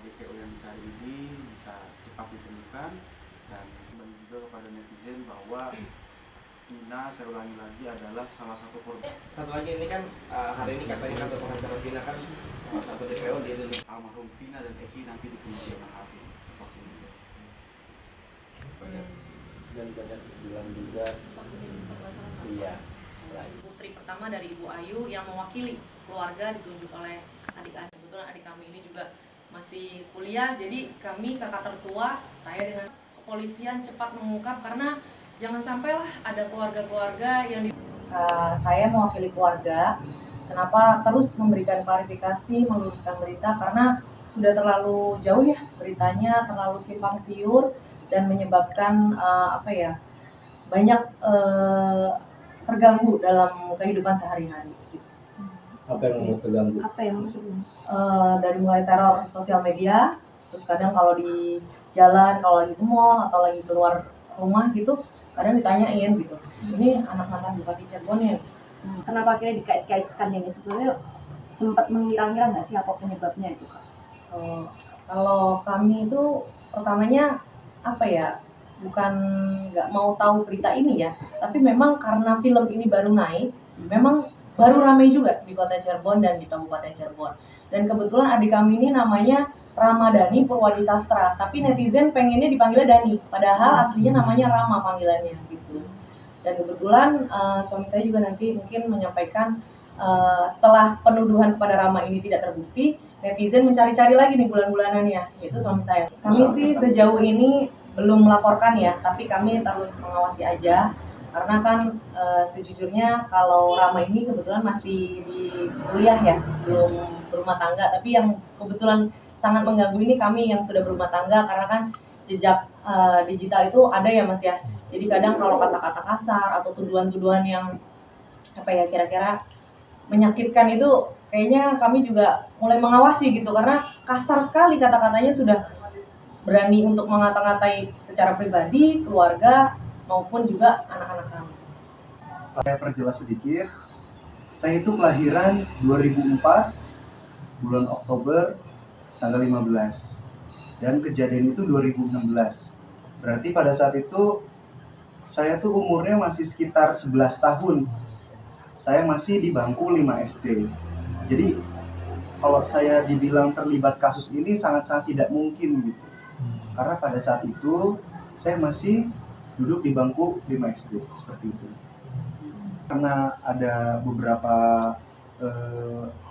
DPO yang dicari ini bisa cepat ditemukan, dan kembali juga kepada netizen bahwa Vina, saya ulangi lagi, adalah salah satu korban. Satu lagi ini kan hari ini katanya kantor pengacara Vina kan salah satu DPO di almarhum Vina dan Eki nanti di kemudian hari seperti itu. Dan banyak bilang juga iya. Putri pertama dari Ibu Ayu yang mewakili keluarga ditunjuk oleh adik-adik. Kebetulan adik kami ini juga masih kuliah, jadi kami kakak tertua, saya dengan kepolisian cepat mengungkap karena jangan sampailah ada keluarga-keluarga yang saya mewakili keluarga. Kenapa terus memberikan klarifikasi, meluruskan berita, karena sudah terlalu jauh ya beritanya, terlalu simpang siur dan menyebabkan banyak terganggu dalam kehidupan sehari-hari. Apa yang mau terganggu? Apa yang maksudnya? Dari mulai teror sosial media, terus kadang kalau di jalan, kalau lagi ke mall atau lagi keluar rumah gitu, kadang ditanyain gitu, ini anak mantan Bupati Cirebon ya. Kenapa akhirnya dikait-kaitkan ini? Sebenarnya sempat mengira-ngira nggak sih apa penyebabnya itu, Kak? Kalau kami itu pertamanya bukan nggak mau tahu berita ini ya, tapi memang karena film ini baru naik, memang baru ramai juga di Kota Cirebon dan di Kabupaten Cirebon. Dan kebetulan adik kami ini namanya Ramadhani Purwadi Sastra, tapi netizen pengennya dipanggilnya Dani, padahal aslinya namanya Rama panggilannya gitu. Dan kebetulan suami saya juga nanti mungkin menyampaikan setelah penuduhan kepada Rama ini tidak terbukti, netizen mencari-cari lagi nih bulan-bulanannya, itu suami saya. Kami sih sejauh ini belum melaporkan ya, tapi kami terus mengawasi aja. Karena kan sejujurnya kalau Rama ini kebetulan masih di kuliah ya, belum berumah tangga. Tapi yang kebetulan sangat mengganggu ini kami yang sudah berumah tangga, karena kan jejak digital itu ada ya Mas ya. Jadi kadang kalau kata-kata kasar atau tuduhan-tuduhan yang kira-kira menyakitkan itu, kayaknya kami juga mulai mengawasi gitu, karena kasar sekali kata-katanya, sudah berani untuk mengata-ngatai secara pribadi, keluarga, maupun juga anak-anak kami. Saya perjelas sedikit, saya itu kelahiran 2004, bulan Oktober, tanggal 15. Dan kejadian itu 2016. Berarti pada saat itu, saya tuh umurnya masih sekitar 11 tahun. Saya masih di bangku 5 SD. Jadi, kalau saya dibilang terlibat kasus ini sangat-sangat tidak mungkin gitu. Karena pada saat itu, saya masih duduk di bangku 5 SD, seperti itu. Karena ada beberapa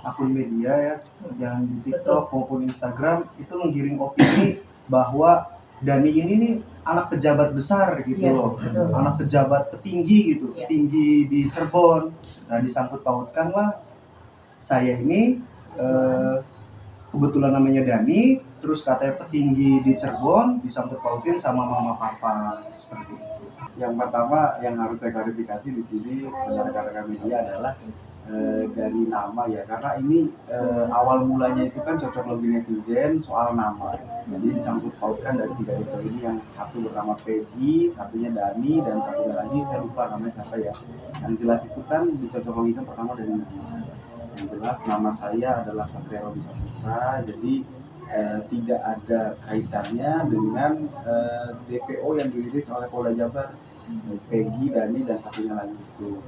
akun media ya, yang di TikTok maupun Instagram itu menggiring opini bahwa Dani ini nih anak pejabat besar gitu loh, anak pejabat petinggi gitu, petinggi di Cirebon. Nah, disangkut pautkanlah saya ini kebetulan namanya Dani, terus katanya petinggi di Cirebon, disangkut pautin sama mama papa, seperti itu. Yang pertama yang harus saya klarifikasi di sini rekan-rekan media adalah dari nama ya, karena ini awal mulanya itu kan cocok logi netizen soal nama. Jadi disangkut pautkan dari 3 DPO ini, yang satu bernama Peggy, satunya Dani, dan satunya lagi saya lupa namanya siapa ya. Yang jelas itu kan dicocok logikan pertama dari nama. Yang jelas nama saya adalah Satria Robi Saputra, jadi tidak ada kaitannya dengan DPO yang dirilis oleh Polda Jabar, Peggy, Dani, dan satunya lagi itu.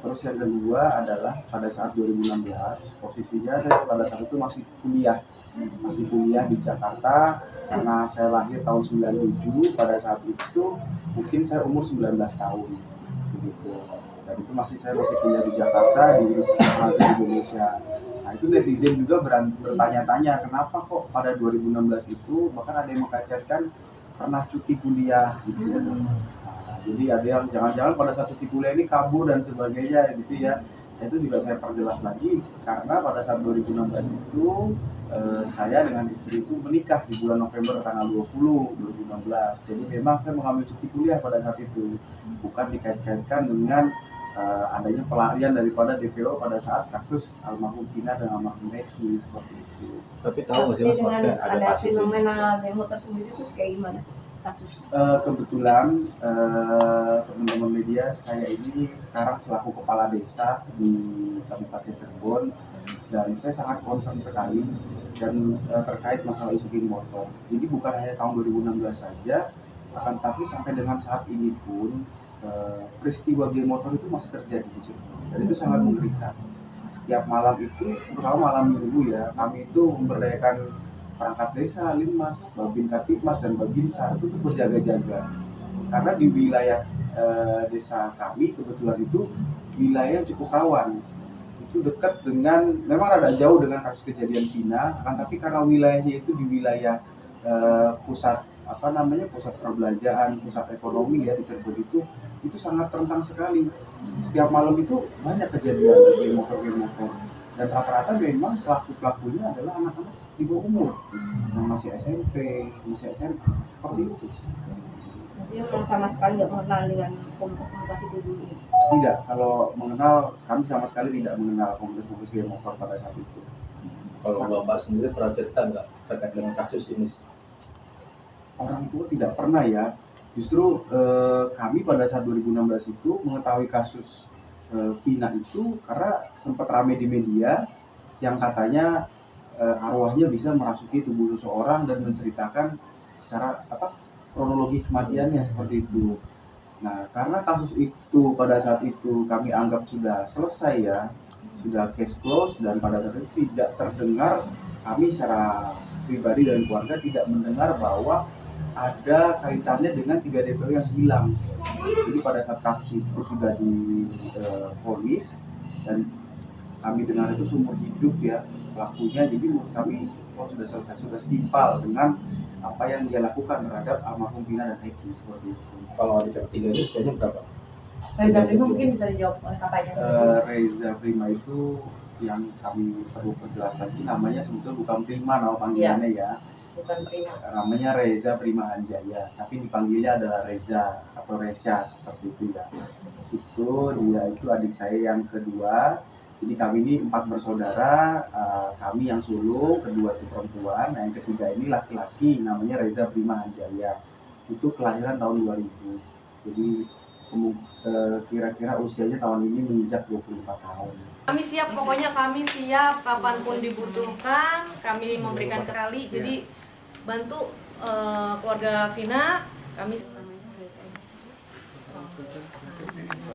Terus yang kedua adalah pada saat 2016, posisinya saya pada saat itu masih kuliah di Jakarta, karena saya lahir tahun 97, pada saat itu mungkin saya umur 19 tahun begitu. Dan itu saya masih kuliah di Jakarta di Universitas Al-Azhar Indonesia. Nah, itu netizen juga bertanya-tanya kenapa kok pada 2016 itu bahkan ada yang mengkaitkan pernah cuti kuliah gitu ya. Jadi ada yang jangan-jangan pada saat cuti kuliah ini kabur dan sebagainya gitu ya. Itu juga saya perjelas lagi, karena pada saat 2016 itu saya dengan istri itu menikah di bulan November tanggal 20 2016. Jadi memang saya mengambil cuti kuliah pada saat itu, bukan dikait-kaitkan dengan adanya pelarian daripada DPO pada saat kasus almarhum Vina dan almarhum Eki, seperti itu. Tapi tahu nggak sih Mas, dengan ada kasus fenomena demo tersendiri itu kayak gimana kasus? Kebetulan teman-teman media, saya ini sekarang selaku kepala desa di Kabupaten Cirebon, dan saya sangat concern sekali dan terkait masalah isu geng motor. Jadi bukan hanya tahun 2016 saja, akan tapi sampai dengan saat ini pun peristiwa geng motor itu masih terjadi di Cirebon, dan itu sangat mengerikan. Setiap malam itu, terutama malam minggu ya, kami itu memberdayakan perangkat desa, Linmas, Babin Katipmas, dan Babinsa itu tuh berjaga-jaga. Karena di wilayah desa kami kebetulan itu wilayah cukup rawan. Itu dekat dengan, memang rada jauh dengan kasus kejadian Vina, kan, tapi karena wilayahnya itu di wilayah pusat pusat perbelanjaan, pusat ekonomi ya di Cirebon itu sangat rentan sekali. Setiap malam itu banyak kejadian geng motor dan rata-rata memang pelakunya adalah anak-anak di bawah umur yang masih SMP, masih SMA, seperti itu. Jadi memang sama sekali nggak mengenal dengan komunitas itu dulu. Tidak, kalau mengenal, kami sama sekali tidak mengenal komunitas geng motor pada saat itu. Kalau Bapak sendiri pernah cerita nggak terkait dengan kasus ini? Orang tua tidak pernah ya. Justru kami pada saat 2016 itu mengetahui kasus Vina itu karena sempat ramai di media yang katanya arwahnya bisa merasuki tubuh seseorang dan menceritakan secara kronologi kematiannya seperti itu. Nah, karena kasus itu pada saat itu kami anggap sudah selesai ya, sudah case close, dan pada saat itu tidak terdengar, kami secara pribadi dan keluarga tidak mendengar bahwa ada kaitannya dengan 3 DPO yang hilang. Jadi pada saat kasus itu sudah divonis dan kami dengar itu seumur hidup ya pelakunya, jadi menurut kami sudah selesai, sudah setimpal dengan apa yang dia lakukan terhadap almarhum Vina dan Eki seperti itu. Kalau adik ketiga itu usianya berapa? Reza Prima mungkin bisa dijawab oleh kakaknya. Reza Prima itu yang kami perlu perjelas lagi, namanya sebetulnya bukan Prima nama panggilannya ya. Bukan Prima. Namanya Reza Prima Hanjaya, tapi dipanggilnya adalah Reza atau Resya seperti itu ya. Dia itu adik saya yang kedua. Jadi kami ini 4 bersaudara, kami yang sulung, kedua itu perempuan, nah yang ketiga ini laki-laki, namanya Reza Prima Hanjaya. Itu kelahiran tahun 2000. Jadi kira-kira usianya tahun ini menginjak 24 tahun. Kami siap, pokoknya kami siap kapanpun dibutuhkan, kami memberikan kali. Jadi bantu keluarga Vina, kami